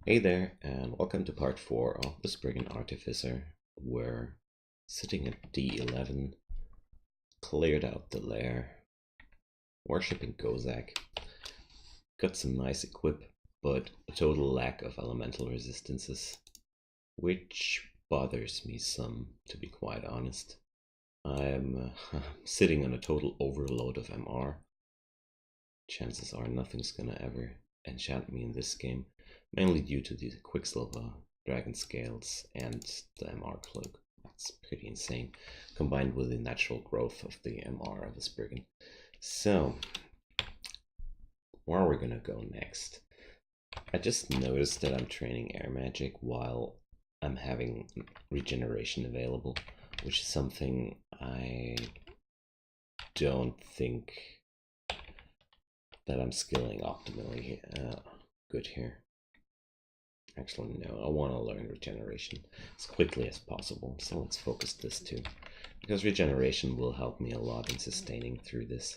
Hey there, and welcome to part 4 of the Spriggan Artificer. We're sitting at D11, cleared out the lair, worshipping Kozak, got some nice equip, but a total lack of elemental resistances, which bothers me some, to be quite honest. I'm sitting on a total overload of MR. Chances are nothing's gonna ever enchant me in this game, mainly due to the Quicksilver, Dragon Scales, and the MR Cloak. That's pretty insane, combined with the natural growth of the MR of the Spriggan. So, where are we gonna go next? I just noticed that I'm training air magic while I'm having regeneration available, which is something I don't think that I'm skilling optimally good here. Actually, no, I want to learn regeneration as quickly as possible, so let's focus this too. Because regeneration will help me a lot in sustaining through this.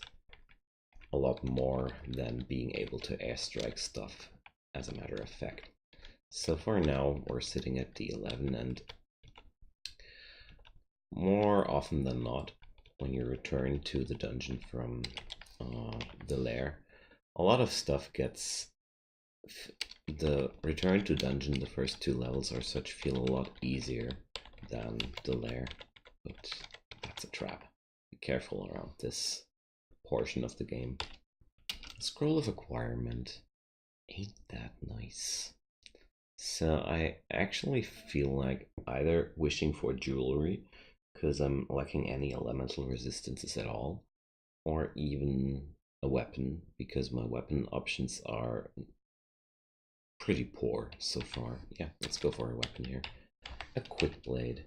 A lot more than being able to airstrike stuff, as a matter of fact. So for now, we're sitting at D11, and more often than not, when you return to the dungeon from the lair, a lot of stuff gets... The return to dungeon, the first 2 levels are feel a lot easier than the lair, but that's a trap. Be careful around this portion of the game. Scroll of Acquirement, ain't that nice? So I actually feel like either wishing for jewelry, because I'm lacking any elemental resistances at all, or even a weapon, because my weapon options are pretty poor so far. Yeah, let's go for a weapon here. A quick blade.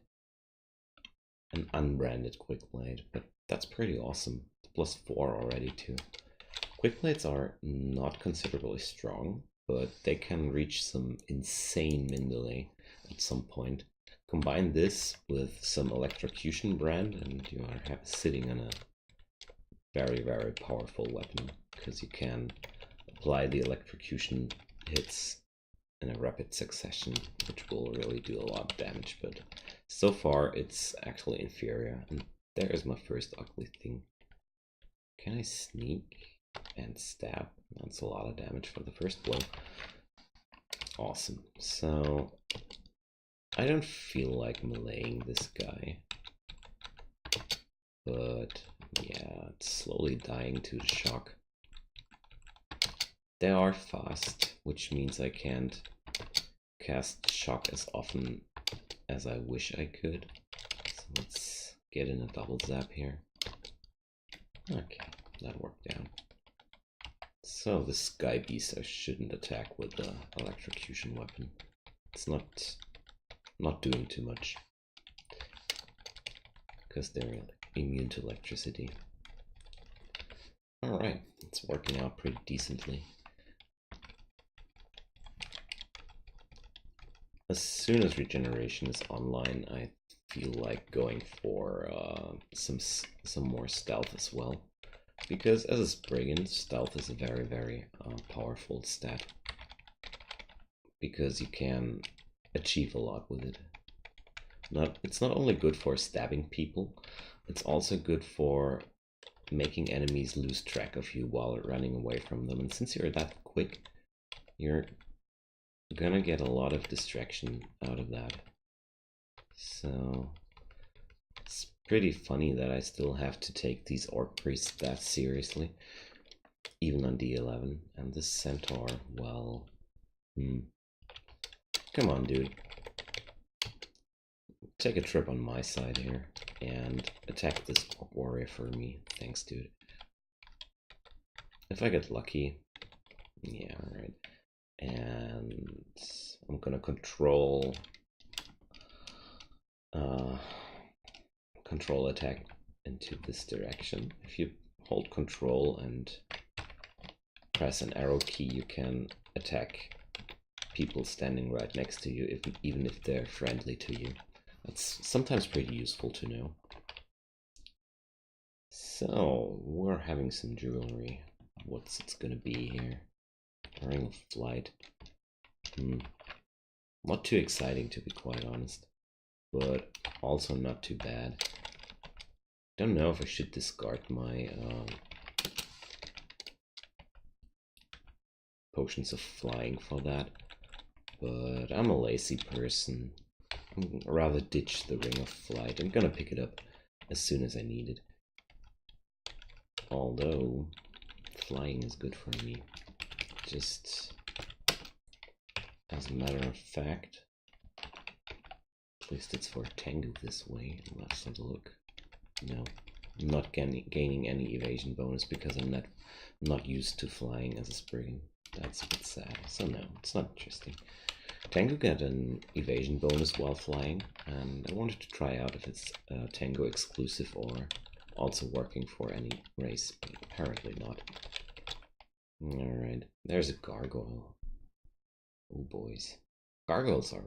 An unbranded quick blade, but that's pretty awesome. It's +4 already too. Quick blades are not considerably strong, but they can reach some insane min delay at some point. Combine this with some electrocution brand and you are sitting on a very, very powerful weapon, because you can apply the electrocution hits in a rapid succession, which will really do a lot of damage, but so far it's actually inferior. And there is my first ugly thing. Can I sneak and stab? That's a lot of damage for the first blow. Awesome. So I don't feel like meleeing this guy, but yeah, it's slowly dying to the shock. They are fast, which means I can't cast shock as often as I wish I could. So let's get in a double zap here. Okay, that worked out. So the Sky Beast I shouldn't attack with the electrocution weapon. It's not doing too much, because they're immune to electricity. Alright, it's working out pretty decently. As soon as regeneration is online, I feel like going for some more stealth as well, because as a Spriggan, stealth is a very, very powerful stat, because you can achieve a lot with it. It's not only good for stabbing people, it's also good for making enemies lose track of you while running away from them, and since you're that quick, you're gonna get a lot of distraction out of that. So it's pretty funny that I still have to take these orc priests that seriously, even on D11. And this centaur, well, come on, dude. Take a trip on my side here and attack this orc warrior for me. Thanks, dude. If I get lucky, yeah, alright. And I'm gonna control attack into this direction. If you hold control and press an arrow key, you can attack people standing right next to you, even if they're friendly to you. That's sometimes pretty useful to know. So we're having some jewelry. What's it's gonna be here? Ring of Flight. Not too exciting, to be quite honest, but also not too bad. Don't know if I should discard my potions of flying for that, but I'm a lazy person. I'd rather ditch the Ring of Flight. I'm gonna pick it up as soon as I need it. Although flying is good for me. Just as a matter of fact, at least it's for Tengu this way. Let's have a look. No, I'm not gaining any evasion bonus because I'm not used to flying as a Spriggan. That's a bit sad. So no, it's not interesting. Tengu get an evasion bonus while flying, and I wanted to try out if it's Tengu exclusive or also working for any race, but apparently not. Alright, there's a gargoyle. Oh boys. Gargoyles are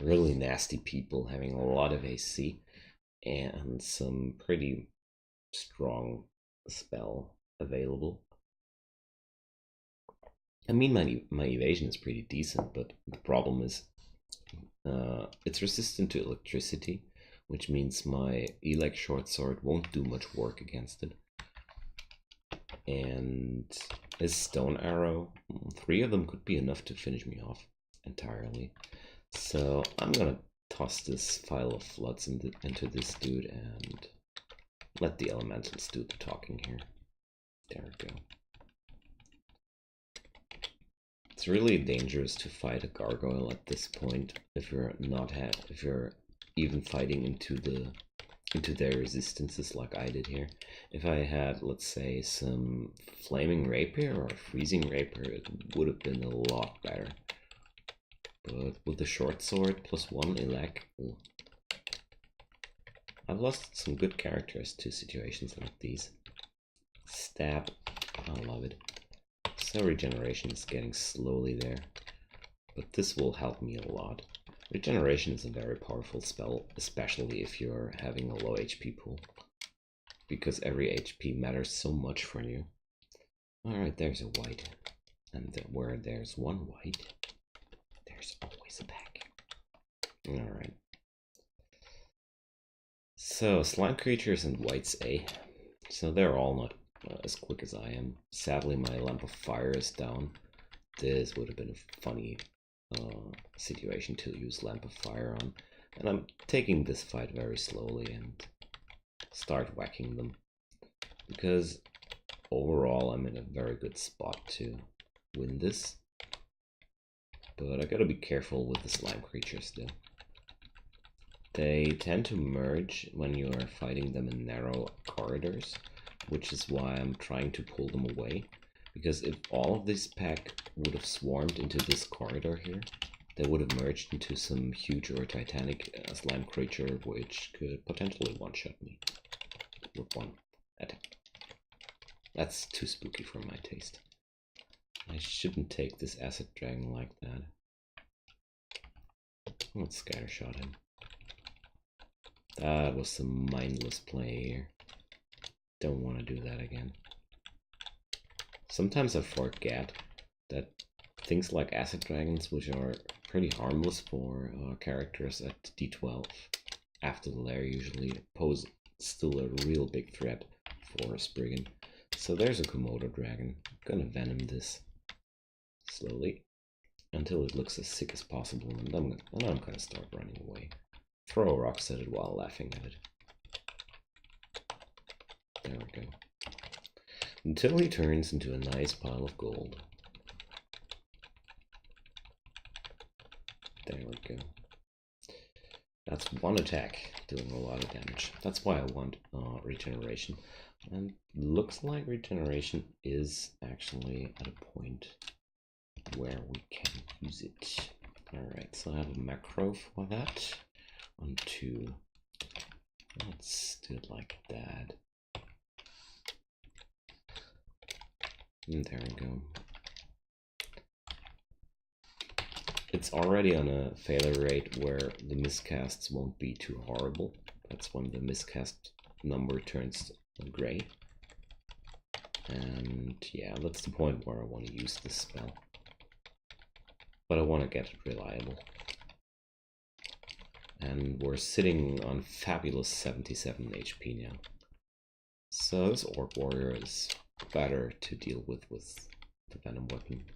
really nasty people, having a lot of AC and some pretty strong spell available. I mean, my evasion is pretty decent, but the problem is it's resistant to electricity, which means my elect short sword won't do much work against it. And his stone arrow, 3 of them could be enough to finish me off entirely. So I'm gonna toss this Phial of Floods into this dude and let the elementals do the talking here. There we go. It's really dangerous to fight a gargoyle at this point if you're even fighting into their resistances like I did here. If I had, let's say, some flaming rapier or freezing rapier, it would have been a lot better. But with the short sword plus 1 elec, I've lost some good characters to situations like these. Stab, I love it. So regeneration is getting slowly there, but this will help me a lot. Regeneration is a very powerful spell, especially if you're having a low HP pool, because every HP matters so much for you. Alright, there's a white, and where there's one white, there's always a pack. Alright. So, slime creatures and whites A. So they're all not as quick as I am. Sadly, my Lamp of Fire is down. This would have been a funny situation to use Lamp of Fire on. And I'm taking this fight very slowly and start whacking them. Because overall I'm in a very good spot to win this. But I gotta be careful with the slime creatures still. They tend to merge when you are fighting them in narrow corridors, which is why I'm trying to pull them away. Because if all of this pack would have swarmed into this corridor here, they would have merged into some huge or titanic slime creature, which could potentially one-shot me with one attack. That's too spooky for my taste. I shouldn't take this acid dragon like that. Let's scattershot him. That was some mindless play here. Don't want to do that again. Sometimes I forget that things like acid dragons, which are pretty harmless for characters at D12 after the lair, usually pose still a real big threat for Spriggan. So there's a Komodo dragon. I'm gonna venom this slowly until it looks as sick as possible, and then I'm gonna start running away. Throw rocks at it while laughing at it. There we go. Until he turns into a nice pile of gold. There we go. That's one attack doing a lot of damage. That's why I want regeneration. And looks like regeneration is actually at a point where we can use it. Alright, so I have a macro for that. On 2. Let's do it like that. And there we go. It's already on a failure rate where the miscasts won't be too horrible. That's when the miscast number turns gray. And yeah, that's the point where I want to use this spell. but I want to get it reliable. And we're sitting on fabulous 77 HP now. So this Orc Warrior is better to deal with the Venom weapon.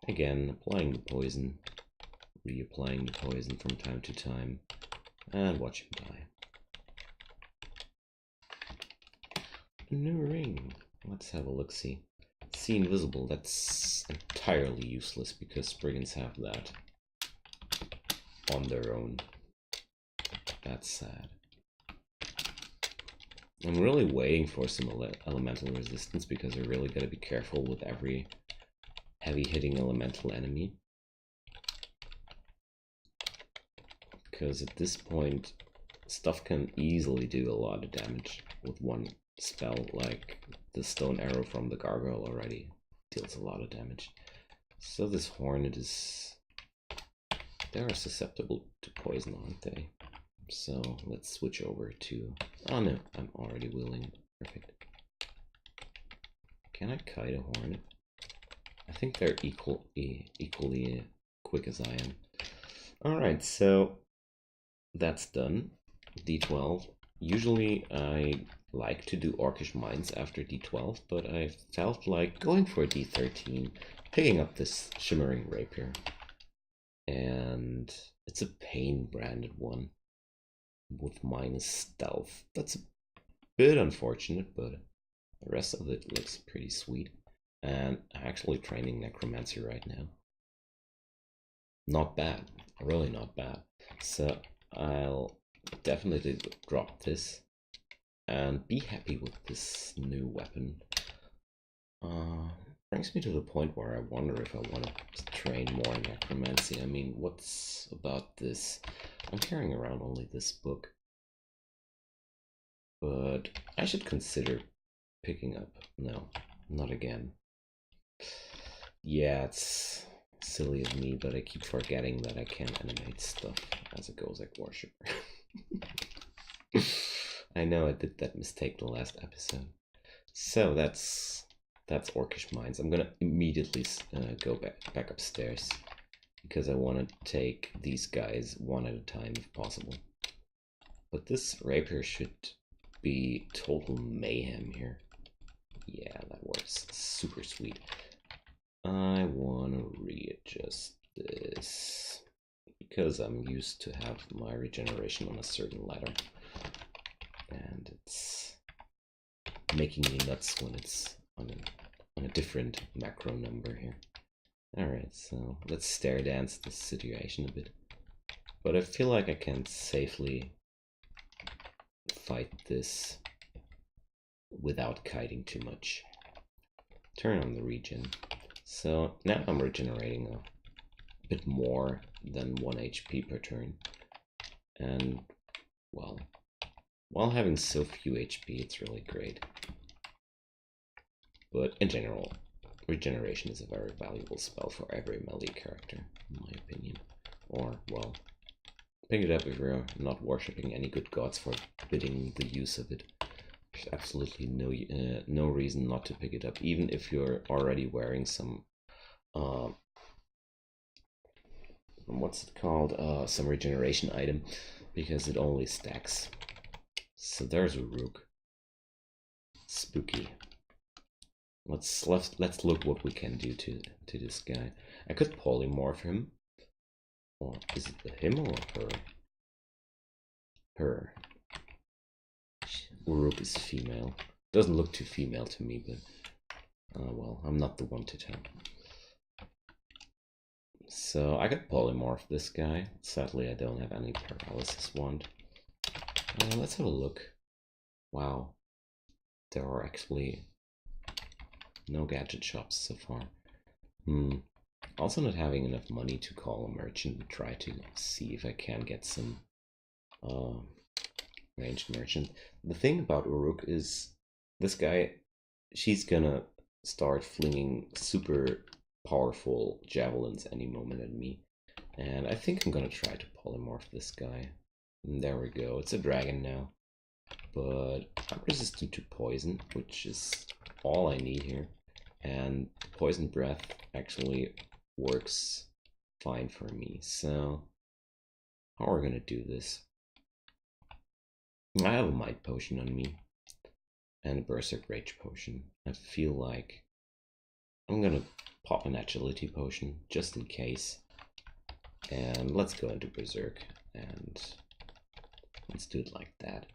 Again, applying the poison, reapplying the poison from time to time, and watch him die. A new ring. Let's have a look-see. See invisible, that's entirely useless because Spriggans have that on their own. That's sad. I'm really waiting for some elemental resistance because I really gotta be careful with every heavy hitting elemental enemy. Because at this point, stuff can easily do a lot of damage with one spell, like the stone arrow from the gargoyle already deals a lot of damage. So this hornet is... they're susceptible to poison, aren't they? So let's switch over to... oh no, I'm already willing. Perfect. Can I kite a hornet? I think they're equally quick as I am. Alright, so that's done. D12. Usually I like to do Orcish Mines after D12, but I felt like going for D13, picking up this Shimmering Rapier. And it's a Pain branded one with minus stealth. That's a bit unfortunate, but the rest of it looks pretty sweet. And I'm actually training Necromancy right now. Not bad, really not bad. So I'll definitely drop this and be happy with this new weapon. Brings me to the point where I wonder if I want to train more Necromancy. I mean, what's about this? I'm carrying around only this book, but I should consider picking up. No, not again. Yeah, it's silly of me, but I keep forgetting that I can't animate stuff as it goes like Worshipper. I know I did that mistake the last episode. So that's Orcish Mines. I'm gonna immediately go back upstairs because I want to take these guys one at a time if possible. But this rapier should be total mayhem here. Yeah, that works super sweet. I want to readjust this because I'm used to have my regeneration on a certain ladder, and it's making me nuts when it's on a different macro number here. Alright, so let's stair dance this situation a bit. But I feel like I can safely fight this without kiting too much. Turn on the regen. So now I'm regenerating a bit more than 1 HP per turn. And, well, while having so few HP, it's really great. But in general, regeneration is a very valuable spell for every melee character, in my opinion. Or, well, pick it up if you're not worshipping any good gods forbidding the use of it. There's absolutely no reason not to pick it up, even if you're already wearing some what's it called? Some regeneration item, because it only stacks. So there's a rook. Spooky. Let's look what we can do to this guy. I could polymorph him. Or is it him or her? Her. Rook is female. Doesn't look too female to me, but well, I'm not the one to tell. So I could polymorph this guy. Sadly, I don't have any paralysis wand. Let's have a look. Wow, there are actually no gadget shops so far. Also not having enough money to call a merchant and try to see if I can get some ranged merchant. The thing about Uruk is this guy, she's gonna start flinging super powerful javelins any moment at me. And I think I'm gonna try to polymorph this guy. And there we go, it's a dragon now. But I'm resistant to poison, which is all I need here. And poison breath actually works fine for me. So how are we gonna do this? I have a Might Potion on me and a Berserk Rage Potion. I feel like I'm gonna pop an Agility Potion just in case. And let's go into Berserk and let's do it like that.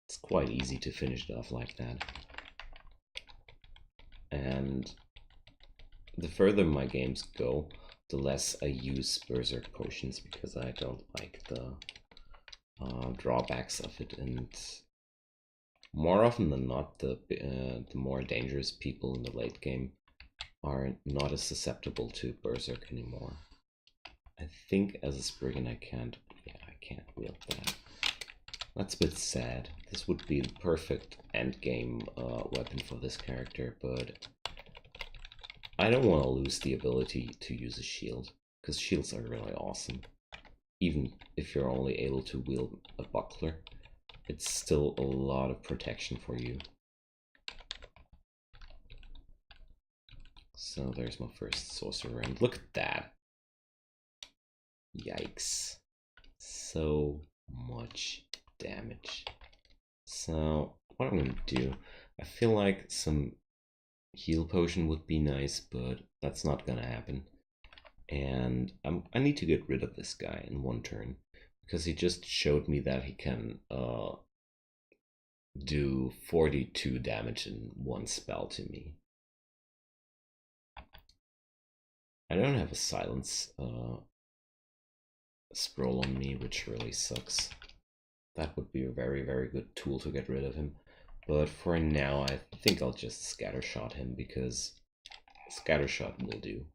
It's quite easy to finish it off like that. And the further my games go, the less I use Berserk Potions because I don't like the drawbacks of it, and more often than not, the more dangerous people in the late game are not as susceptible to Berserk anymore. I think as a Spriggan I can't wield that. That's a bit sad. This would be the perfect endgame weapon for this character, but I don't want to lose the ability to use a shield, because shields are really awesome. Even if you're only able to wield a buckler, it's still a lot of protection for you. So there's my first sorcerer, and look at that. Yikes. So much damage. So what I'm gonna do, I feel like some heal potion would be nice, but that's not gonna happen. And I need to get rid of this guy in one turn, because he just showed me that he can do 42 damage in one spell to me. I don't have a silence scroll on me, which really sucks. That would be a very, very good tool to get rid of him. But for now, I think I'll just scattershot him, because scattershot will do.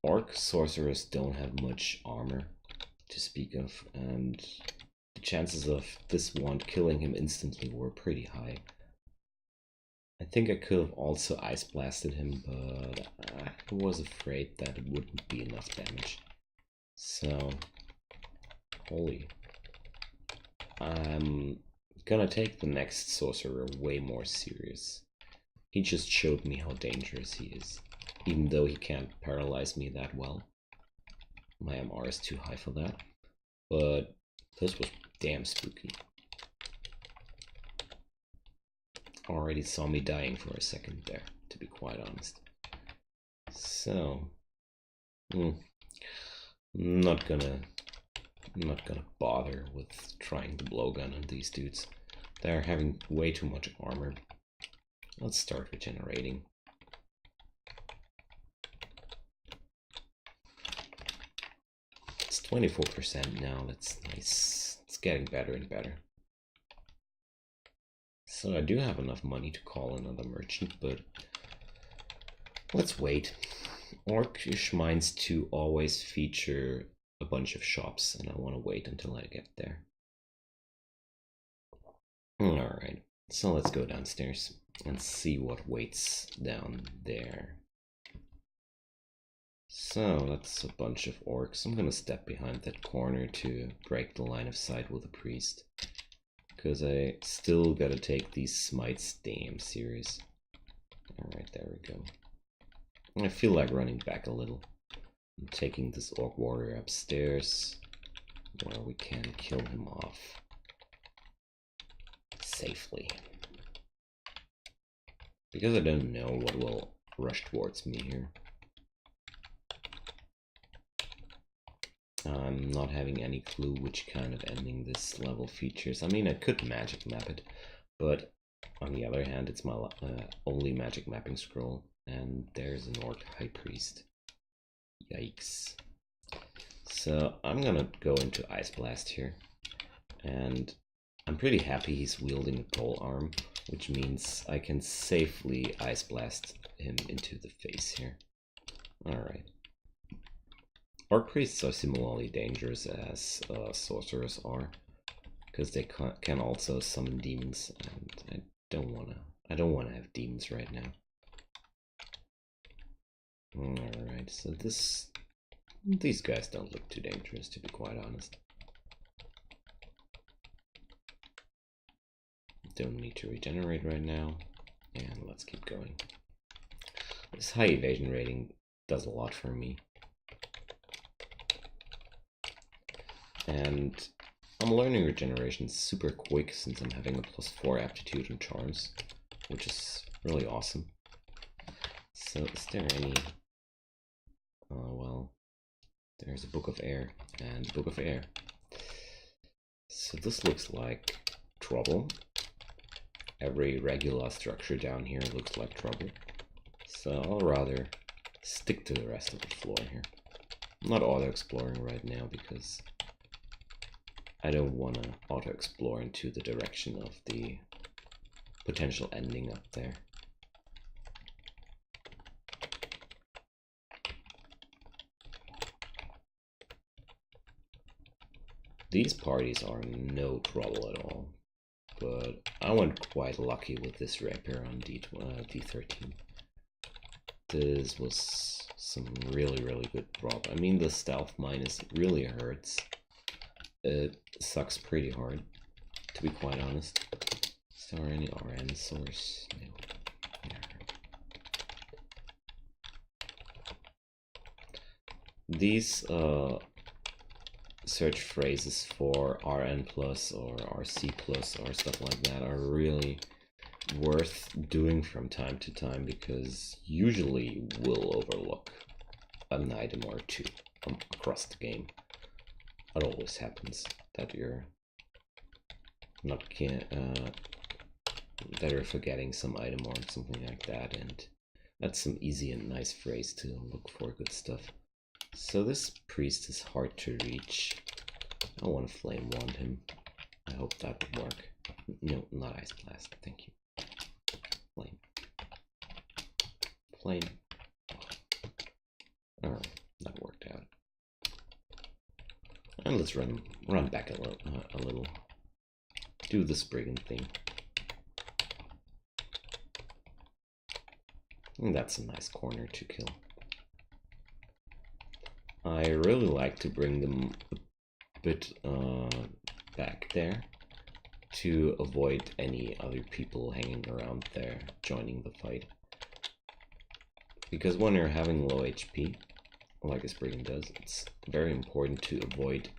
Orc sorcerers don't have much armor to speak of, and the chances of this wand killing him instantly were pretty high. I think I could have also ice blasted him, but I was afraid that it wouldn't be enough damage. So, holy. I'm gonna take the next sorcerer way more serious. He just showed me how dangerous he is, even though he can't paralyze me that well. My MR is too high for that, but this was damn spooky. Already saw me dying for a second there, to be quite honest. So, not gonna bother with trying the blowgun on these dudes. They're having way too much armor. Let's start regenerating. It's 24% now, that's nice. It's getting better and better. So I do have enough money to call another merchant, but let's wait. Orcish mines 2 always feature a bunch of shops, and I want to wait until I get there. Alright, so let's go downstairs and see what waits down there. So that's a bunch of orcs. I'm gonna step behind that corner to break the line of sight with the priest, because I still gotta take these smites damn serious. Alright, there we go. I feel like running back a little. I'm taking this orc warrior upstairs, where we can kill him off safely. Because I don't know what will rush towards me here. I'm not having any clue which kind of ending this level features. I mean, I could magic map it, but on the other hand, it's my only magic mapping scroll, and there's an orc high priest. Yikes. So I'm gonna go into Ice Blast here, and I'm pretty happy he's wielding a pole arm, which means I can safely Ice Blast him into the face here. Alright. Orc priests are similarly dangerous as sorcerers are, because they can also summon demons, and I don't wanna have demons right now. Alright, so these guys don't look too dangerous, to be quite honest. Don't need to regenerate right now. And let's keep going. This high evasion rating does a lot for me. And I'm learning regeneration super quick since I'm having a +4 aptitude and charms, which is really awesome. So is there any... well, there's a Book of Air and Book of Air. So this looks like trouble. Every regular structure down here looks like trouble. So I'll rather stick to the rest of the floor here. I'm not auto-exploring right now because I don't want to auto-explore into the direction of the potential ending up there. These parties are no trouble at all, but I went quite lucky with this rapier on D13. This was some really good drop. I mean, the stealth minus really hurts. It sucks pretty hard, to be quite honest. Is there any RN source? No. Yeah. These search phrases for RN plus or RC plus or stuff like that are really worth doing from time to time, because usually we'll overlook an item or two across the game. It always happens that you're not that you're forgetting some item or something like that, and that's some easy and nice phrase to look for good stuff. So this priest is hard to reach. I want to flame wand him. I hope that would work. No, not ice blast. Thank you. Flame. Flame. Oh, that worked out. And let's run back a little. Do the Spriggan thing. And that's a nice corner to kill. I really like to bring them a bit back there to avoid any other people hanging around there joining the fight. Because when you're having low HP, like a Spriggan does, it's very important to avoid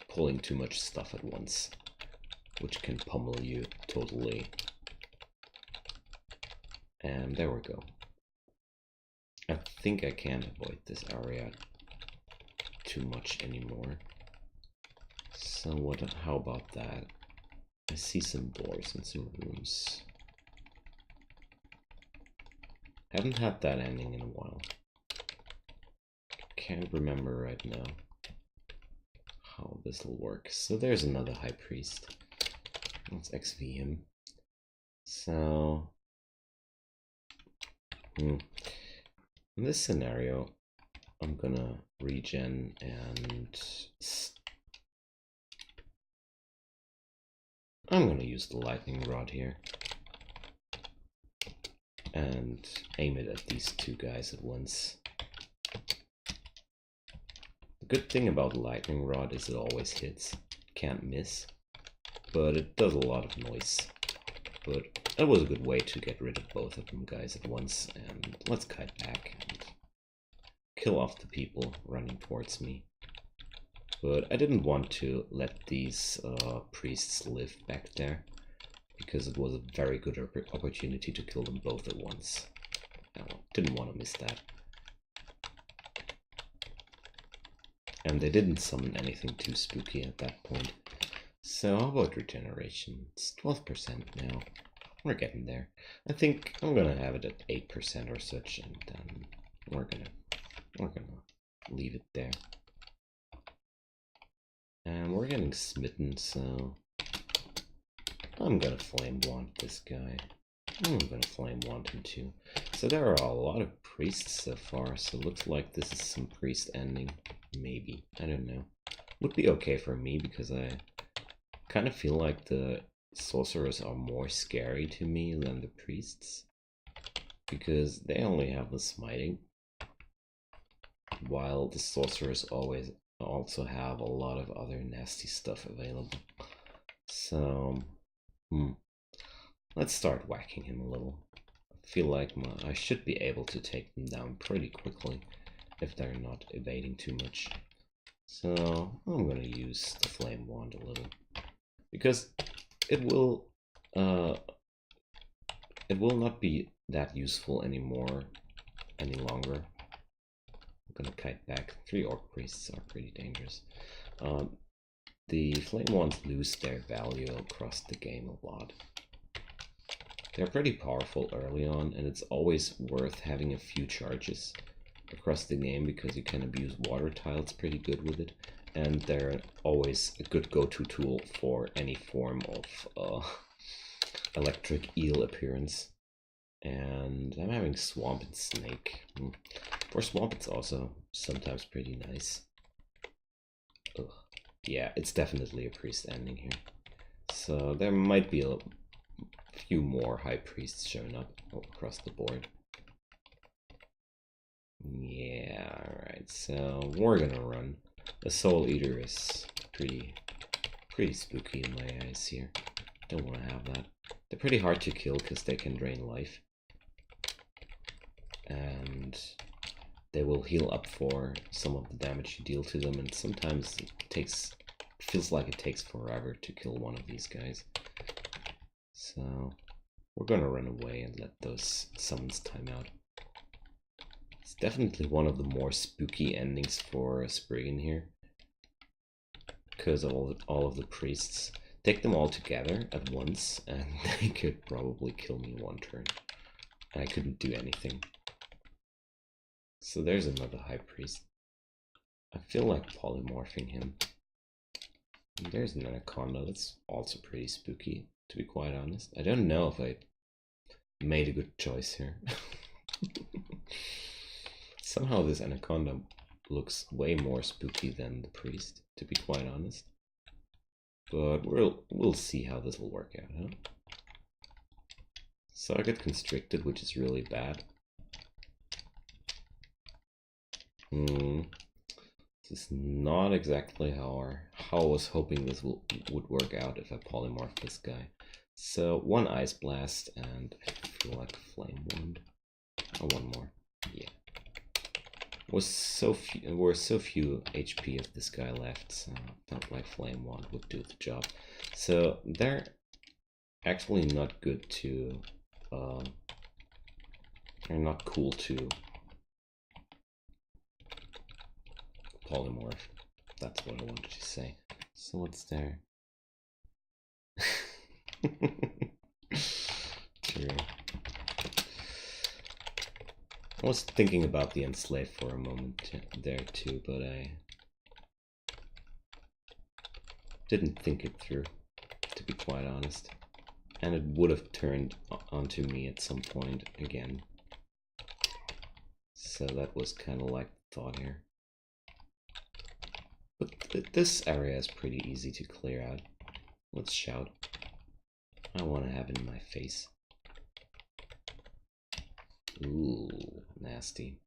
pulling too much stuff at once, which can pummel you totally. And there we go. I think I can't avoid this area too much anymore. So how about that? I see some doors and some rooms. Haven't had that ending in a while. Can't remember right now how this will work. So there's another high priest. Let's XV him. So in this scenario, I'm gonna regen and I'm gonna use the lightning rod here and aim it at these two guys at once. The good thing about the lightning rod is it always hits, can't miss, but it does a lot of noise. But that was a good way to get rid of both of them guys at once, and let's kite back and kill off the people running towards me. But I didn't want to let these priests live back there, because it was a very good opportunity to kill them both at once. I didn't want to miss that. And they didn't summon anything too spooky at that point. So how about regeneration? It's 12% now. We're getting there. I think I'm gonna have it at 8% or such, and then we're gonna leave it there. And we're getting smitten, so I'm gonna flame wand this guy. I'm gonna flame wand him too. So there are a lot of priests so far, so it looks like this is some priest ending. Maybe. I don't know. Would be okay for me, because I kind of feel like the sorcerers are more scary to me than the priests, because they only have the smiting, while the sorcerers always also have a lot of other nasty stuff available. So, let's start whacking him a little. I feel like I should be able to take them down pretty quickly if they're not evading too much. So I'm gonna use the flame wand a little because it will not be that useful any longer. I'm gonna kite back. 3 orc priests are pretty dangerous. The flame wands lose their value across the game a lot. They're pretty powerful early on, and it's always worth having a few charges across the game because you can abuse water tiles pretty good with it, and they're always a good go-to tool for any form of electric eel appearance. And I'm having Swamp and Snake. Or Swamp, it's also sometimes pretty nice. Ugh. Yeah, it's definitely a priest ending here. So there might be a few more high priests showing up across the board. Yeah, alright, so we're gonna run. The Soul Eater is pretty spooky in my eyes here. Don't want to have that. They're pretty hard to kill because they can drain life. And they will heal up for some of the damage you deal to them, and sometimes it feels like it takes forever to kill one of these guys. So we're gonna run away and let those summons time out. It's definitely one of the more spooky endings for Spriggan here, because of all of the priests. Take them all together at once and they could probably kill me one turn. I couldn't do anything. So there's another high priest. I feel like polymorphing him. And there's an anaconda. That's also pretty spooky, to be quite honest. I don't know if I made a good choice here. Somehow this anaconda looks way more spooky than the priest, to be quite honest. But we'll see how this will work out, huh? So I get constricted, which is really bad. This is not exactly how I was hoping this would work out if I polymorph this guy. So 1 Ice Blast and I feel like Flame Wand. Oh, 1 more. Yeah. We're so few HP of this guy left, so I felt like Flame Wand would do the job. So they're actually not good to they're not cool to polymorph. That's what I wanted to say. So what's there? True. I was thinking about the Enslave for a moment there too, but I didn't think it through, to be quite honest. And it would have turned onto me at some point again. So that was kind of like the thought here. But this area is pretty easy to clear out. Let's shout. I want to have it in my face. Ooh, nasty.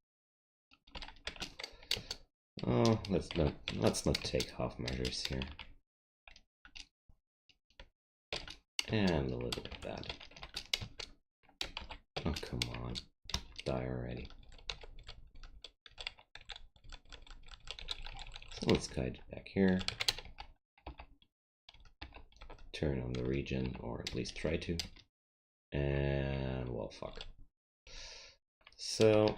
Oh, let's not take half measures here. And a little bit of that. Oh, come on. Die already. So let's guide it back here. Turn on the region, or at least try to. And, well, fuck. So,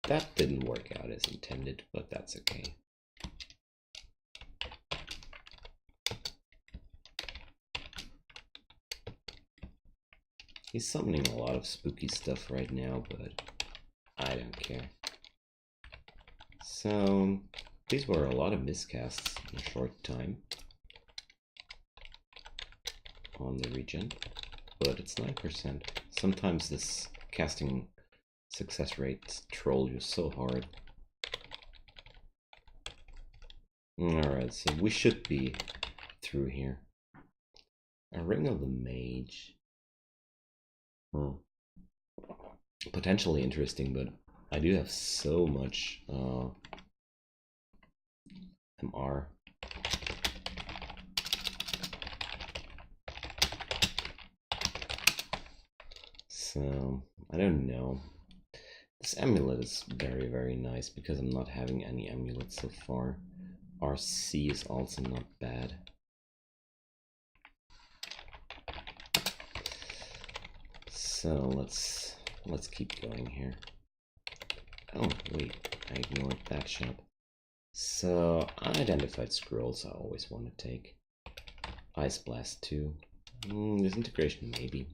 that didn't work out as intended, but that's okay. He's summoning a lot of spooky stuff right now, but I don't care. So, these were a lot of miscasts in a short time on the region, but it's 9%. Sometimes this casting success rates troll you so hard. Alright, so we should be through here. A Ring of the Mage. Potentially interesting, but I do have so much MR. So, I don't know. This amulet is very, very nice because I'm not having any amulets so far. RC is also not bad. So let's keep going here. Oh wait, I ignored that shop. So unidentified scrolls I always want to take. Ice Blast 2. Disintegration maybe.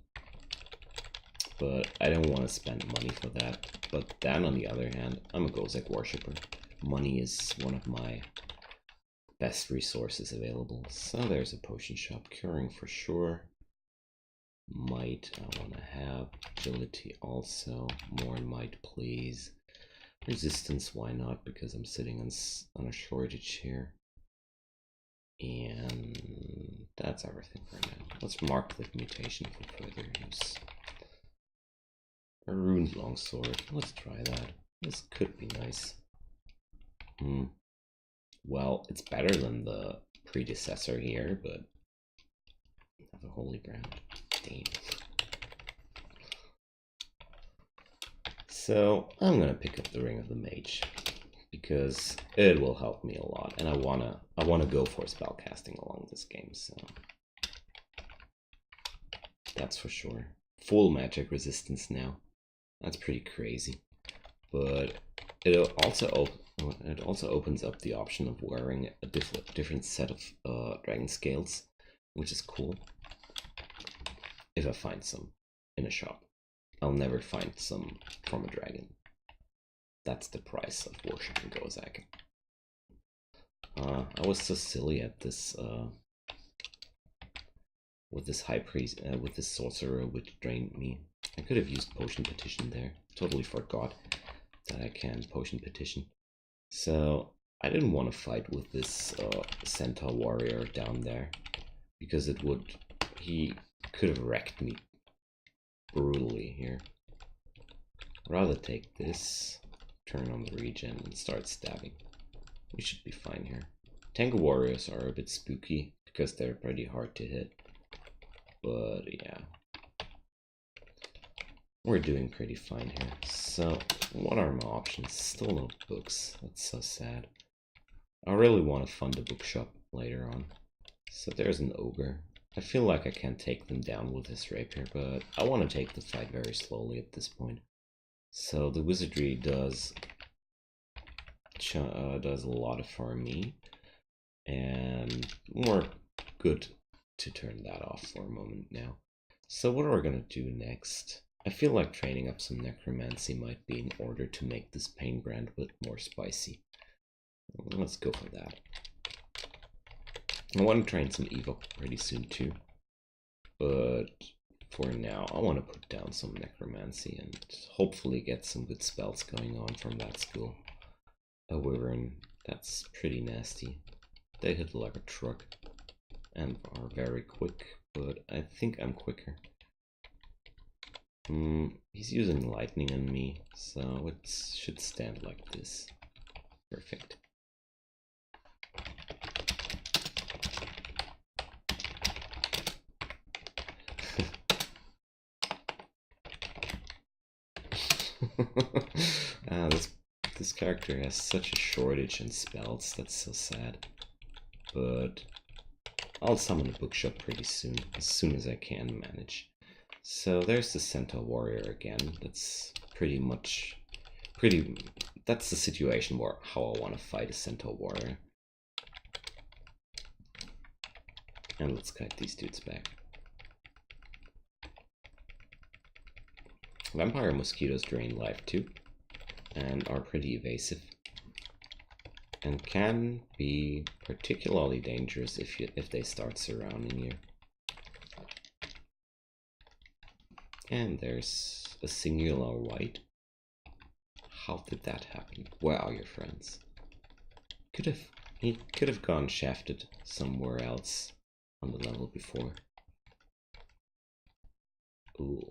But I don't want to spend money for that. But then on the other hand, I'm a Gozek worshipper. Money is one of my best resources available. So there's a potion shop. Curing for sure. Might I want to have. Agility also. More might please. Resistance, why not? Because I'm sitting on a shortage here. And that's everything for now. Let's mark the mutation for further use. A ruined longsword. Let's try that. This could be nice. Well, it's better than the predecessor here, but have a holy ground. Damn. So I'm gonna pick up the Ring of the Mage because it will help me a lot, and I wanna go for spellcasting along this game. So that's for sure. Full magic resistance now. That's pretty crazy, but it also opens up the option of wearing a different set of dragon scales, which is cool. If I find some in a shop, I'll never find some from a dragon. That's the price of worshipping Gozak. I was so silly at this with this high priest, with this sorcerer, which drained me. I could have used potion petition there. Totally forgot that I can potion petition. So I didn't want to fight with this centaur warrior down there because he could have wrecked me brutally here. Rather take this, turn on the regen, and start stabbing. We should be fine here. Tango warriors are a bit spooky because they're pretty hard to hit. But yeah, we're doing pretty fine here. So what are my options? Still no books. That's so sad. I really want to fund a bookshop later on. So there's an ogre. I feel like I can take them down with this rapier, but I want to take the fight very slowly at this point. So the wizardry does a lot for me, and more good to turn that off for a moment now. So what are we gonna do next? I feel like training up some necromancy might be in order to make this pain brand a bit more spicy. Let's go for that. I want to train some evoc pretty soon too, but for now I want to put down some necromancy and hopefully get some good spells going on from that school. A wyvern, that's pretty nasty. They hit like a truck and are very quick, but I think I'm quicker. He's using lightning on me, so it should stand like this. Perfect. This character has such a shortage in spells, that's so sad. But I'll summon a bookshop pretty soon as I can manage. So there's the centaur warrior again. That's that's the situation where how I want to fight a centaur warrior. And let's kite these dudes back. Vampire mosquitoes drain life too, and are pretty evasive, and can be particularly dangerous if they start surrounding you. And there's a singular white. How did that happen? Where are your friends? He could have gone shafted somewhere else on the level before. Ooh.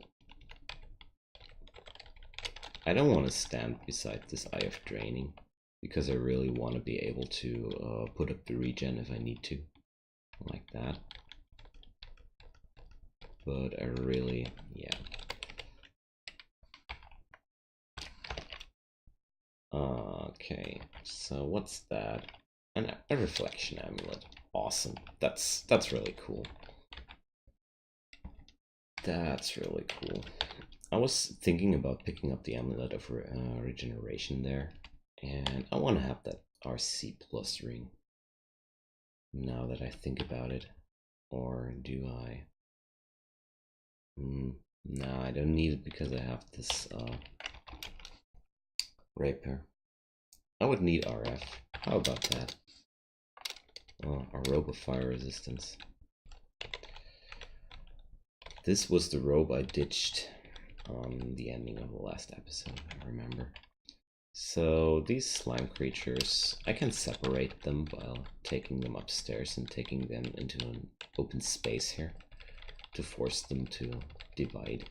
I don't want to stand beside this Eye of Draining, because I really want to be able to put up the regen if I need to, like that. But I really, yeah. Okay, so what's that? A reflection amulet. Awesome. That's really cool. That's really cool. I was thinking about picking up the amulet of regeneration there, and I want to have that RC plus ring. Now that I think about it, or do I? No, I don't need it because I have this rapier. I would need RF. How about that? Oh, a robe of fire resistance. This was the robe I ditched on the ending of the last episode, I remember. So these slime creatures, I can separate them while taking them upstairs and taking them into an open space here to force them to divide.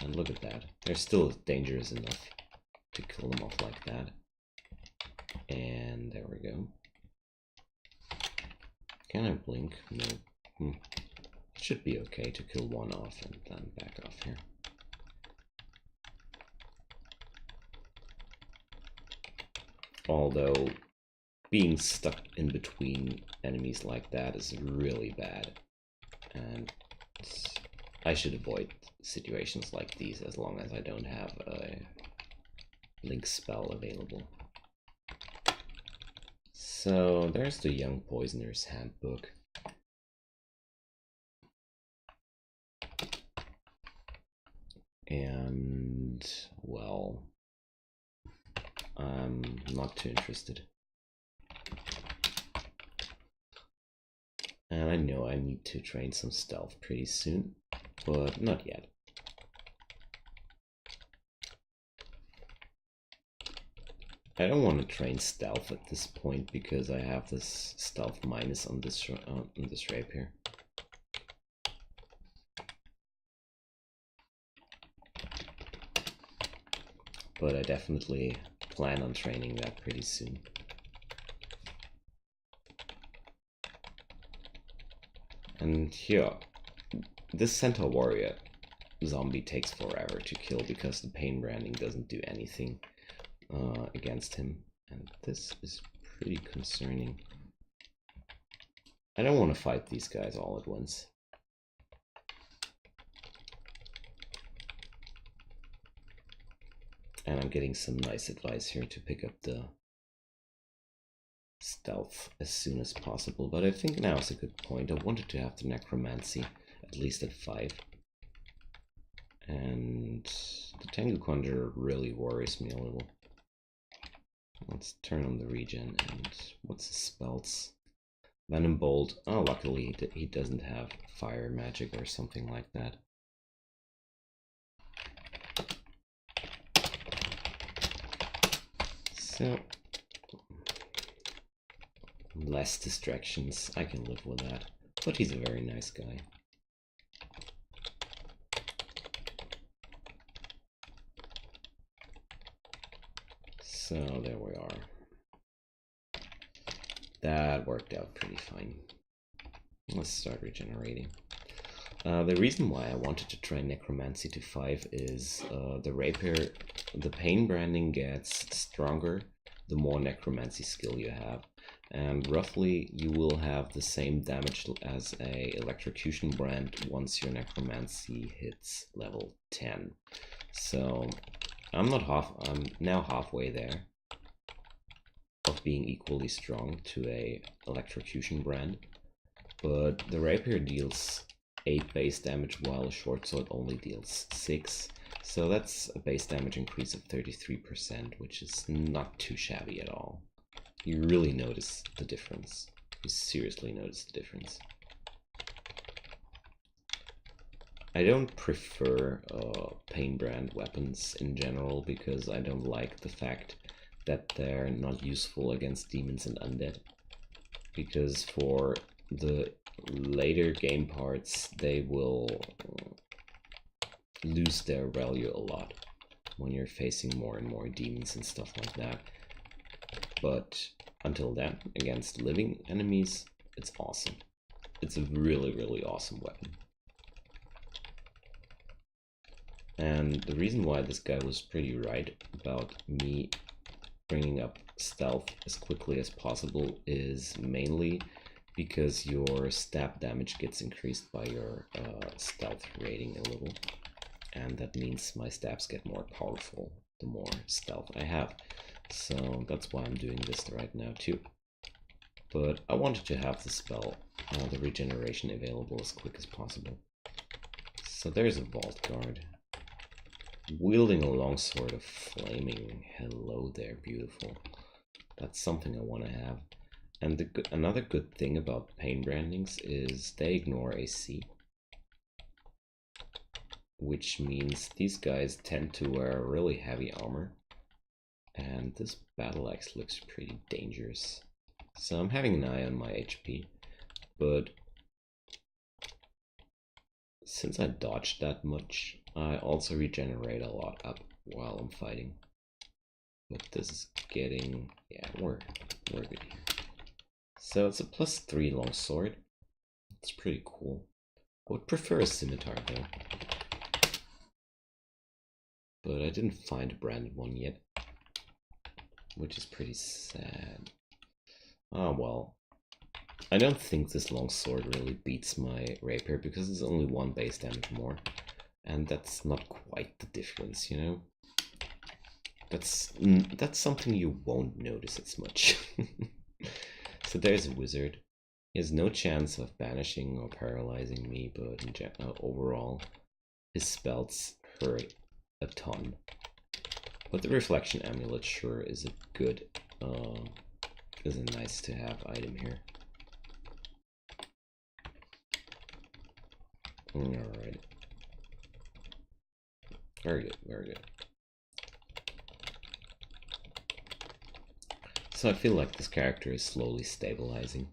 And look at that, they're still dangerous enough to kill them off like that. And there we go. Can I blink? No. Should be okay to kill one off and then back off here. Although being stuck in between enemies like that is really bad, and I should avoid situations like these as long as I don't have a blink spell available. So there's the Young Poisoner's Handbook. And, well, I'm not too interested. And I know I need to train some stealth pretty soon, but not yet. I don't want to train stealth at this point because I have this stealth minus on this rapier. But I definitely plan on training that pretty soon. And here, this Centaur Warrior zombie takes forever to kill because the pain branding doesn't do anything against him. And this is pretty concerning. I don't want to fight these guys all at once. And I'm getting some nice advice here to pick up the stealth as soon as possible, but I think now is a good point. I wanted to have the necromancy at least at 5. And the Tengu Conjurer really worries me a little. Let's turn on the regen, and what's his spells? Venom Bolt. Oh, luckily he doesn't have fire magic or something like that. So, less distractions, I can live with that. But he's a very nice guy. So there we are. That worked out pretty fine. Let's start regenerating. The reason why I wanted to try Necromancy to 5 is the rapier, the pain branding gets stronger the more Necromancy skill you have. And roughly you will have the same damage as a electrocution brand once your Necromancy hits level 10. So I'm now halfway there of being equally strong to a electrocution brand. But the rapier deals 8 base damage while a short sword only deals 6. So that's a base damage increase of 33%, which is not too shabby at all. You really notice the difference. You seriously notice the difference. I don't prefer pain brand weapons in general because I don't like the fact that they're not useful against demons and undead. Because for the later game parts, they will lose their value a lot when you're facing more and more demons and stuff like that. But until then, against living enemies, it's awesome. It's a really, really awesome weapon. And the reason why this guy was pretty right about me bringing up stealth as quickly as possible is mainly because your stab damage gets increased by your stealth rating a little, and that means my stabs get more powerful the more stealth I have. So that's why I'm doing this right now too. But I wanted to have the spell, the regeneration, available as quick as possible. So there's a Vault Guard. Wielding a longsword of flaming. Hello there, beautiful. That's something I want to have. And another good thing about pain brandings is they ignore AC. Which means these guys tend to wear really heavy armor. And this battle axe looks pretty dangerous. So I'm having an eye on my HP. But since I dodged that much, I also regenerate a lot up while I'm fighting. But this is getting... yeah, we're good here. So it's a +3 longsword. It's pretty cool. I would prefer a scimitar though. But I didn't find a branded one yet. Which is pretty sad. Ah well. I don't think this longsword really beats my rapier because it's only 1 base damage more. And that's not quite the difference, you know? That's something you won't notice as much. So there's a wizard. He has no chance of banishing or paralyzing me, but in overall, his spells hurt a ton. But the reflection amulet sure is a good, is a nice to have item here. Alright. Very good, very good. So I feel like this character is slowly stabilizing.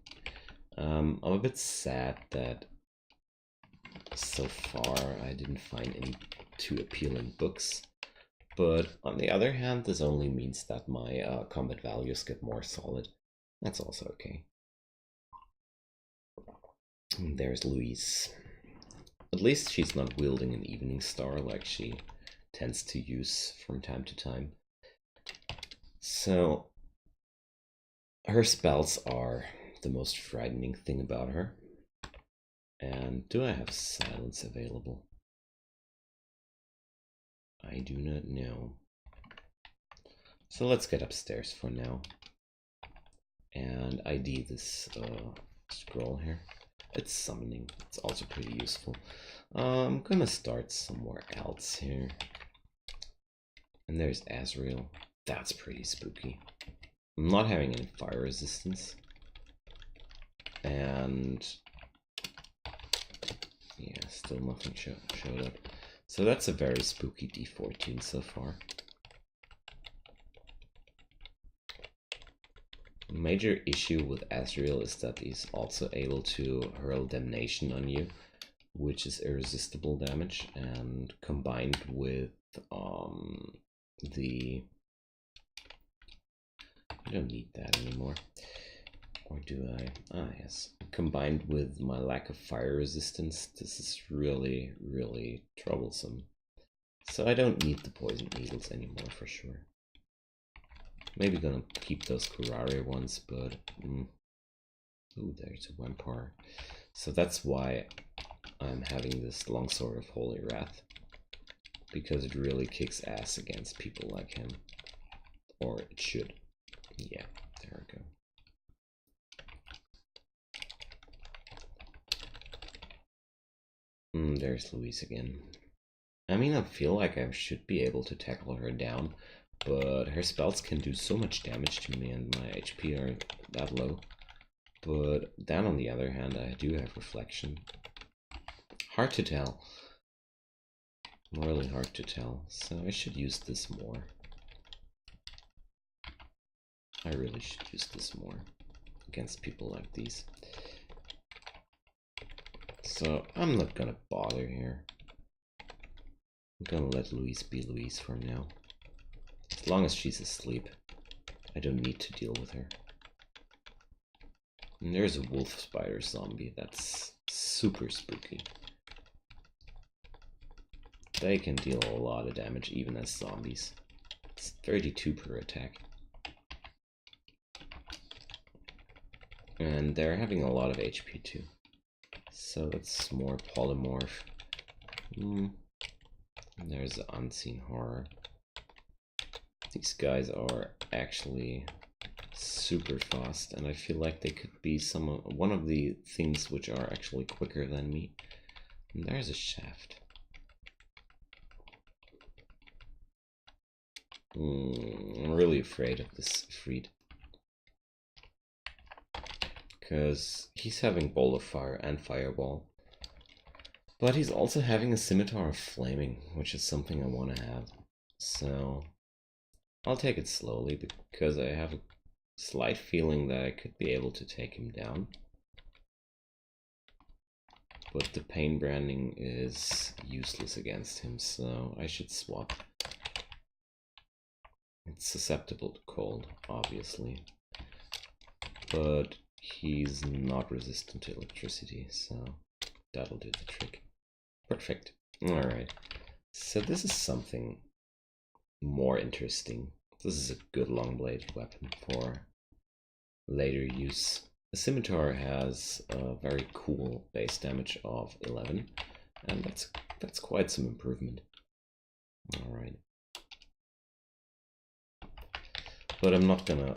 I'm a bit sad that so far I didn't find any too appealing books. But on the other hand, this only means that my combat values get more solid. That's also okay. And there's Louise. At least she's not wielding an evening star like she tends to use from time to time. So her spells are the most frightening thing about her. And do I have silence available? I do not know. So let's get upstairs for now. And ID this scroll here. It's summoning. It's also pretty useful. I'm gonna start somewhere else here. And there's Azrael. That's pretty spooky. I'm not having any fire resistance. And yeah, still nothing showed up. So that's a very spooky D14 so far. A major issue with Azrael is that he's also able to hurl damnation on you, which is irresistible damage, and combined with I don't need that anymore. Or do I? Ah, yes. Combined with my lack of fire resistance, this is really, really troublesome. So I don't need the poison needles anymore for sure. Maybe gonna keep those Kurare ones, but... Ooh, there's a Vampire. So that's why I'm having this Longsword of Holy Wrath. Because it really kicks ass against people like him. Or it should. Yeah, there we go. There's Louise again. I mean, I feel like I should be able to tackle her down, but her spells can do so much damage to me and my HP are that low. But then on the other hand, I do have reflection. Hard to tell. Really hard to tell, so I should use this more. I really should use this more against people like these. So I'm not gonna bother here. I'm gonna let Louise be Louise for now. As long as she's asleep, I don't need to deal with her. And there's a wolf spider zombie that's super spooky. They can deal a lot of damage even as zombies. It's 32 per attack. And they're having a lot of HP too. So it's more polymorph. There's the unseen horror. These guys are actually super fast, and I feel like they could be one of the things which are actually quicker than me. And there's a shaft. I'm really afraid of this Freed, because he's having Bolt of Fire and Fireball, but he's also having a Scimitar of Flaming, which is something I want to have. So I'll take it slowly, because I have a slight feeling that I could be able to take him down. But the Pain Branding is useless against him, so I should swap. It's susceptible to cold, obviously, but he's not resistant to electricity, so that'll do the trick. Perfect. Alright, so this is something more interesting. This is a good long-bladed weapon for later use. The Scimitar has a very cool base damage of 11, and that's quite some improvement. Alright. But I'm not gonna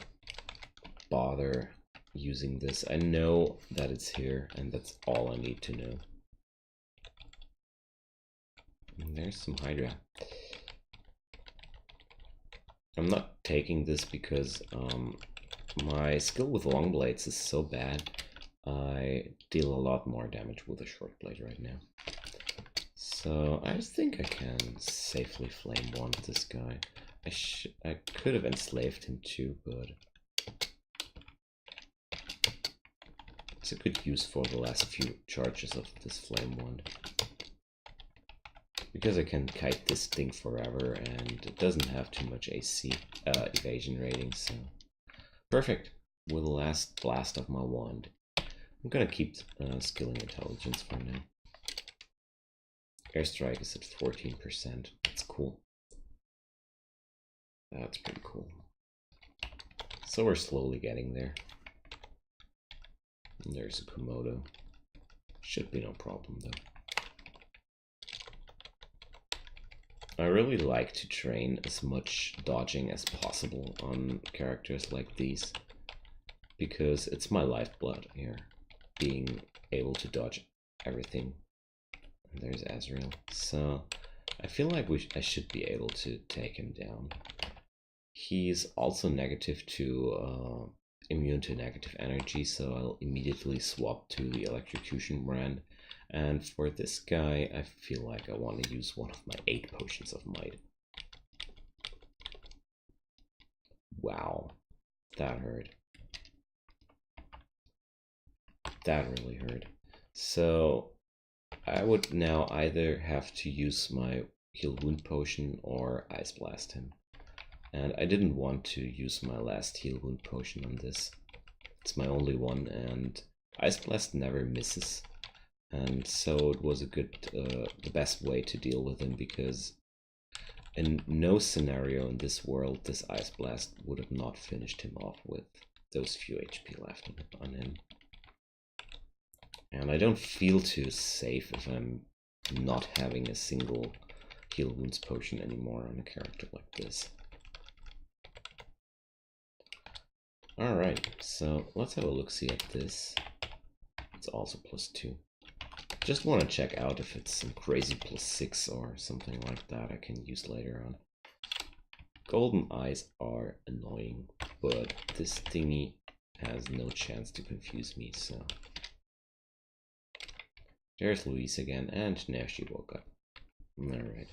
bother using this. I know that it's here, and that's all I need to know. And there's some Hydra. I'm not taking this because my skill with long blades is so bad. I deal a lot more damage with a short blade right now. So I think I can safely flame one this guy. I could have enslaved him too, but it's a good use for the last few charges of this flame wand. Because I can kite this thing forever and it doesn't have too much AC evasion rating, so perfect. With the last blast of my wand. I'm gonna keep skilling intelligence for now. Airstrike is at 14%. That's cool. That's pretty cool. So we're slowly getting there. And there's a Komodo. Should be no problem though. I really like to train as much dodging as possible on characters like these, because it's my lifeblood here, being able to dodge everything. And there's Azrael. So I feel like I should be able to take him down. He's also negative to immune to negative energy, so I'll immediately swap to the electrocution brand. And for this guy, I feel like I want to use one of my 8 potions of might. Wow, that hurt. That really hurt. So I would now either have to use my heal wound potion or ice blast him. And I didn't want to use my last heal wound potion on this. It's my only one, and ice blast never misses. And so it was a good, the best way to deal with him, because in no scenario in this world this ice blast would have not finished him off with those few HP left on him. And I don't feel too safe if I'm not having a single heal wounds potion anymore on a character like this. Alright, so let's have a look-see at this. It's also +2. Just want to check out if it's some crazy +6 or something like that I can use later on. Golden eyes are annoying, but this thingy has no chance to confuse me, so... There's Louise again, and now she woke up. Alright.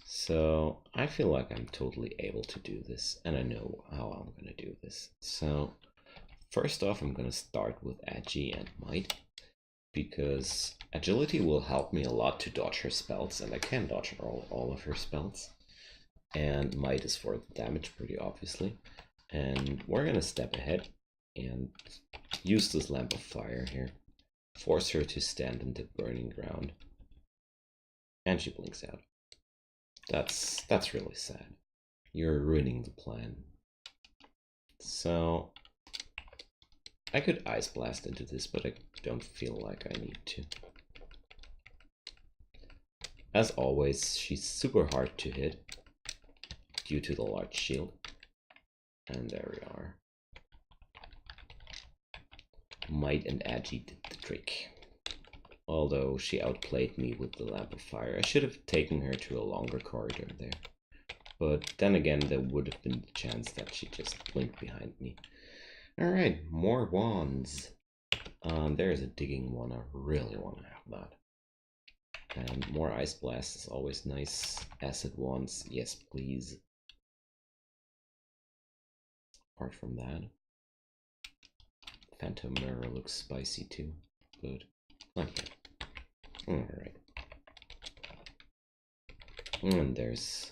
So, I feel like I'm totally able to do this, and I know how I'm gonna do this. So, first off, I'm gonna start with Agi and Might, because agility will help me a lot to dodge her spells, and I can dodge all of her spells. And Might is for the damage, pretty obviously. And we're gonna step ahead and use this Lamp of Fire here. Force her to stand in the burning ground. And she blinks out. That's really sad. You're ruining the plan. So I could Ice Blast into this, but I don't feel like I need to. As always, she's super hard to hit due to the large shield. And there we are. Might and Agi did the trick. Although she outplayed me with the Lamp of Fire. I should have taken her to a longer corridor there. But then again, there would have been the chance that she just blinked behind me. Alright, more wands. There's a digging one. I really want to have that. And more Ice Blast is always nice. Acid wands, yes please. Apart from that, Phantom Mirror looks spicy too. Good. Okay. Alright. And there's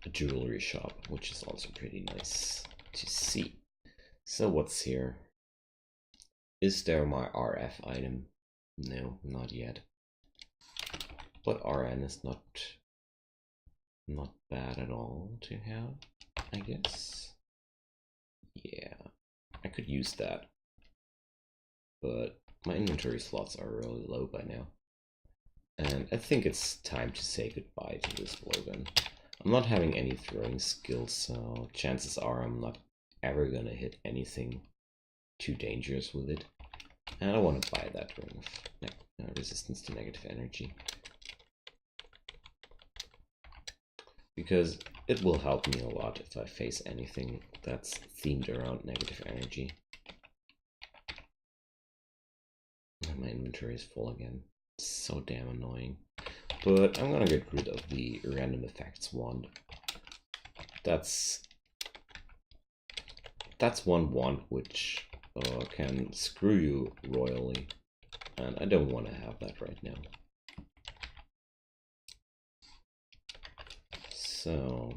a jewelry shop, which is also pretty nice to see. So what's here? Is there my RF item? No, not yet. But RN is not bad at all to have, I guess. Yeah, I could use that. But my inventory slots are really low by now. And I think it's time to say goodbye to this blowgun. I'm not having any throwing skills, so chances are I'm not ever gonna hit anything too dangerous with it. And I don't want to buy that ring of resistance to negative energy. Because it will help me a lot if I face anything that's themed around negative energy. And my inventory is full again. It's so damn annoying. But I'm gonna get rid of the random effects wand. That's one wand which can screw you royally. And I don't want to have that right now. So,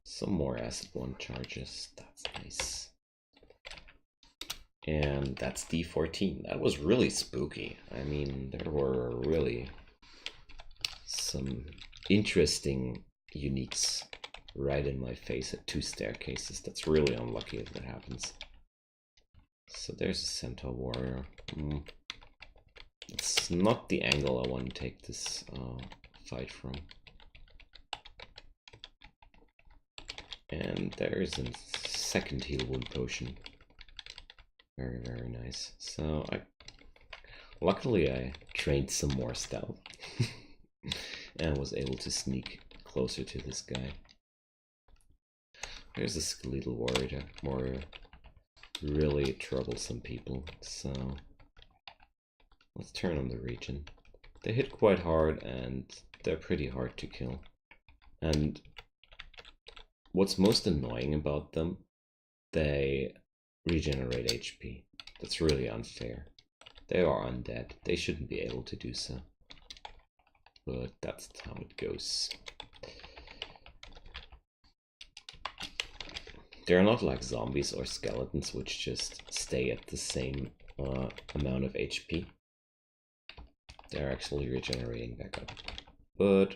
some more acid wand charges, that's nice. And that's D14. That was really spooky. I mean, there were really some interesting uniques right in my face at 2 staircases. That's really unlucky if that happens. So there's a Centaur Warrior. It's not the angle I want to take this fight from. And there's a second heal wound potion. Very, very nice. So luckily I trained some more stealth and was able to sneak closer to this guy. There's a skeletal warrior. Really troublesome people. So let's turn on the region. They hit quite hard and they're pretty hard to kill. And what's most annoying about them, they regenerate HP. That's really unfair. They are undead. They shouldn't be able to do so. But that's how it goes. They're not like zombies or skeletons which just stay at the same amount of HP. They're actually regenerating back up. But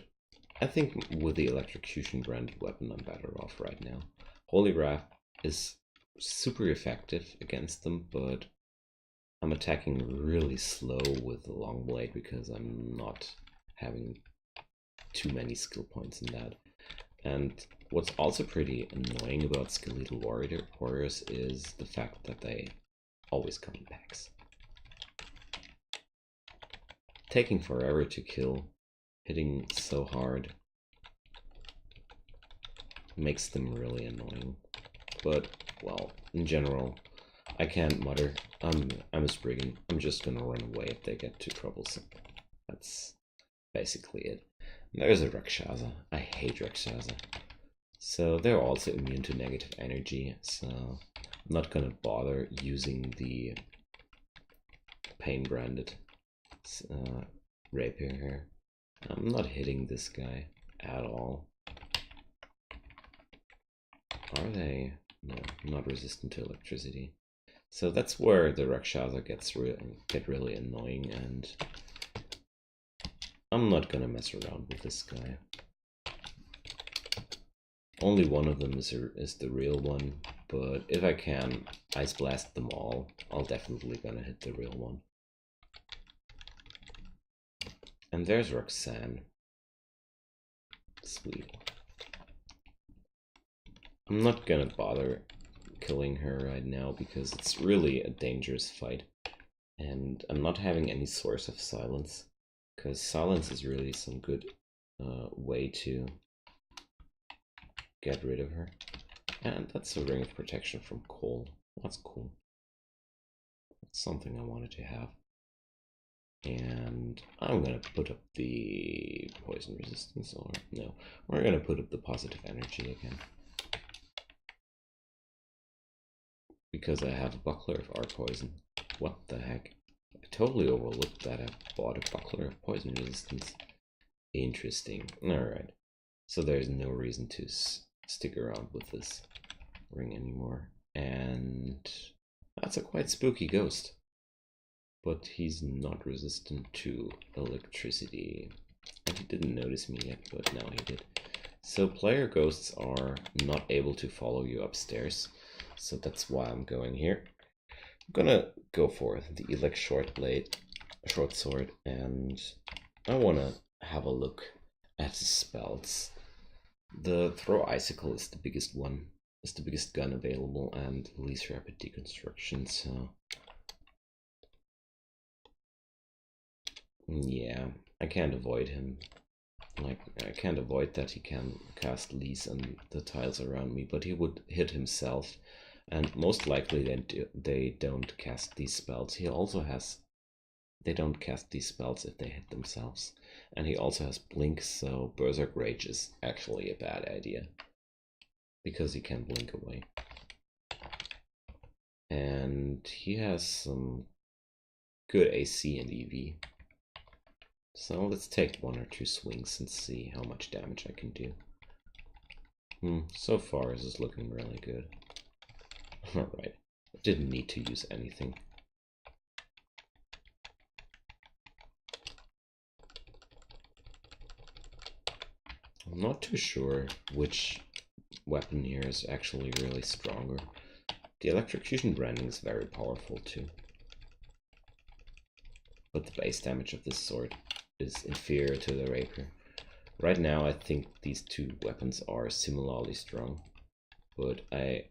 I think with the electrocution branded weapon I'm better off right now. Holy Wrath is super effective against them, but I'm attacking really slow with the long blade because I'm not having too many skill points in that. And what's also pretty annoying about skeletal warriors is the fact that they always come in packs. Taking forever to kill, hitting so hard, makes them really annoying. But, well, in general, I can't mutter. I'm a Spriggan. I'm just gonna run away if they get too troublesome. That's basically it. And there's a Rakshasa. I hate Rakshasa. So they're also immune to negative energy, so I'm not gonna bother using the pain branded rapier here. I'm not hitting this guy at all. Are they? No, not resistant to electricity. So that's where the Rakshasa get really annoying, and I'm not gonna mess around with this guy. Only one of them is the real one. but if I can Ice Blast them all, I'll definitely gonna hit the real one. And there's Roxanne. Sweet. I'm not gonna bother killing her right now because it's really a dangerous fight. And I'm not having any source of silence, because silence is really some good way to get rid of her. And that's a ring of protection from Cole. That's cool. That's something I wanted to have. And I'm gonna put up the poison resistance, or no, we're gonna put up the positive energy again. Because I have a buckler of art poison. What the heck? I totally overlooked that I bought a buckler of poison resistance. Interesting. Alright. So there's no reason to stick around with this ring anymore. And that's a quite spooky ghost. But he's not resistant to electricity. And he didn't notice me yet, but now he did. So player ghosts are not able to follow you upstairs. So that's why I'm going here. I'm gonna go for the Elect Short Sword, and I wanna have a look at the spells. The Throw Icicle is the biggest one, is the biggest gun available, and least rapid deconstruction, so yeah, I can't avoid him. Like, I can't avoid that he can cast Lease on the tiles around me, but he would hit himself. And most likely they don't cast these spells. He also has... They don't cast these spells if they hit themselves. And he also has Blink, so Berserk Rage is actually a bad idea. Because he can blink away. And he has some good AC and EV. So let's take 1 or 2 swings and see how much damage I can do. So far this is looking really good. Alright, I didn't need to use anything. I'm not too sure which weapon here is actually really stronger. The electrocution branding is very powerful too. But the base damage of this sword is inferior to the rapier. Right now I think these two weapons are similarly strong, but I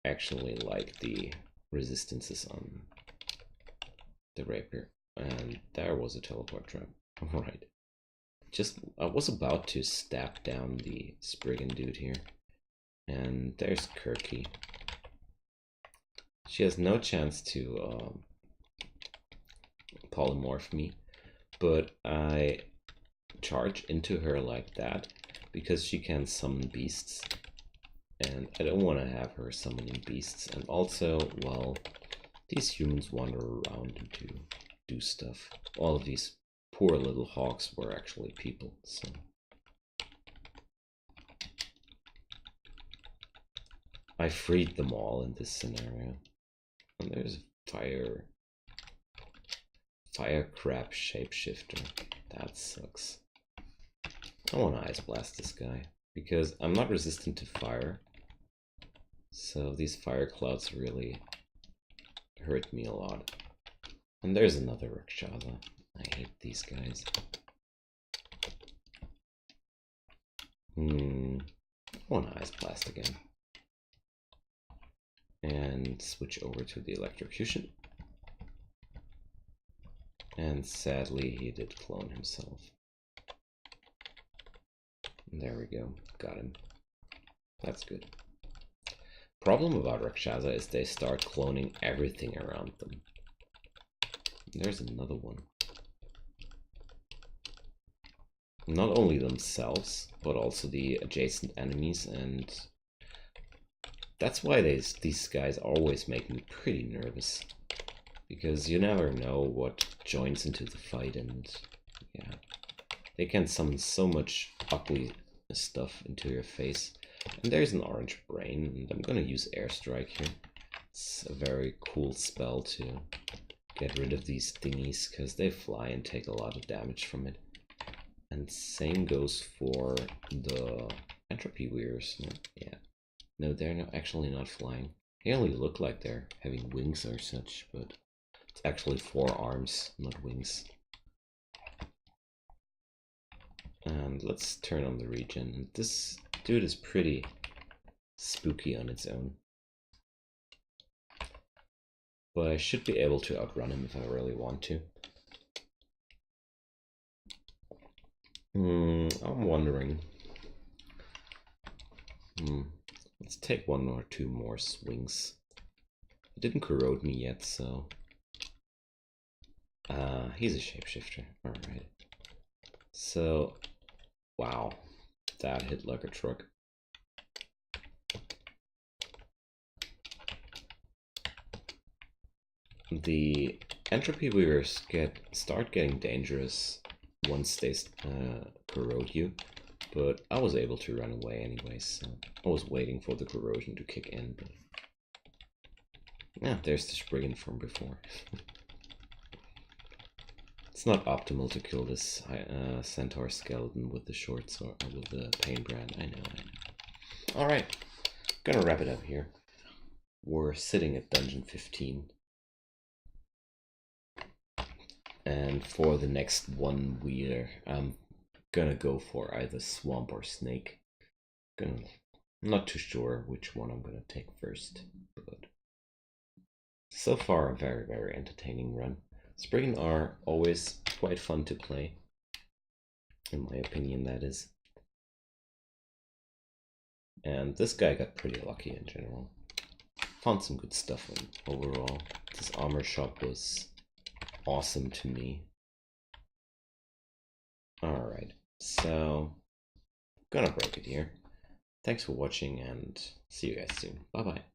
actually like the resistances on the rapier. And there was a teleport trap. Alright. I was about to stab down the Spriggan dude here. And there's Kirky. She has no chance to polymorph me, but I charge into her like that because she can summon beasts. And I don't want to have her summoning beasts. And also, well, these humans wander around and do stuff. All of these poor little hawks were actually people, so... I freed them all in this scenario. And there's a fire crab shapeshifter. That sucks. I want to Ice Blast this guy, because I'm not resistant to fire. So these fire clouds really hurt me a lot. And there's another Rakshasa. I hate these guys. I want to Ice Blast again. And switch over to the electrocution. And sadly he did clone himself. There we go, got him. That's good. Problem about Rakshasa is they start cloning everything around them. There's another one. Not only themselves, but also the adjacent enemies, and that's why these guys always make me pretty nervous. Because you never know what joins into the fight, and yeah. They can summon so much ugly stuff into your face. And there's an orange brain, and I'm gonna use Airstrike here. It's a very cool spell to get rid of these thingies, because they fly and take a lot of damage from it. And same goes for the Entropy Weavers. Yeah. No, they're not, actually not flying. They only look like they're having wings or such, but it's actually 4 arms, not wings. And let's turn on the regen. This dude is pretty spooky on its own. But I should be able to outrun him if I really want to. I'm wondering. Let's take 1 or 2 more swings. It didn't corrode me yet, so... he's a shapeshifter. Alright. So... Wow. That hit like a truck. The entropy weavers start getting dangerous once they corrode you, but I was able to run away anyways, so I was waiting for the corrosion to kick in, but... Yeah, there's the Spriggan from before. It's not optimal to kill this centaur skeleton with the short sword, or with the pain brand, I know. Alright, gonna wrap it up here. We're sitting at dungeon 15. And for the next one wheeler, I'm gonna go for either swamp or snake. I'm not too sure which one I'm gonna take first, but so far a very, very entertaining run. Spriggan are always quite fun to play, in my opinion, that is. And this guy got pretty lucky in general. Found some good stuff in overall. This armor shop was awesome to me. Alright, so gonna break it here. Thanks for watching and see you guys soon. Bye bye.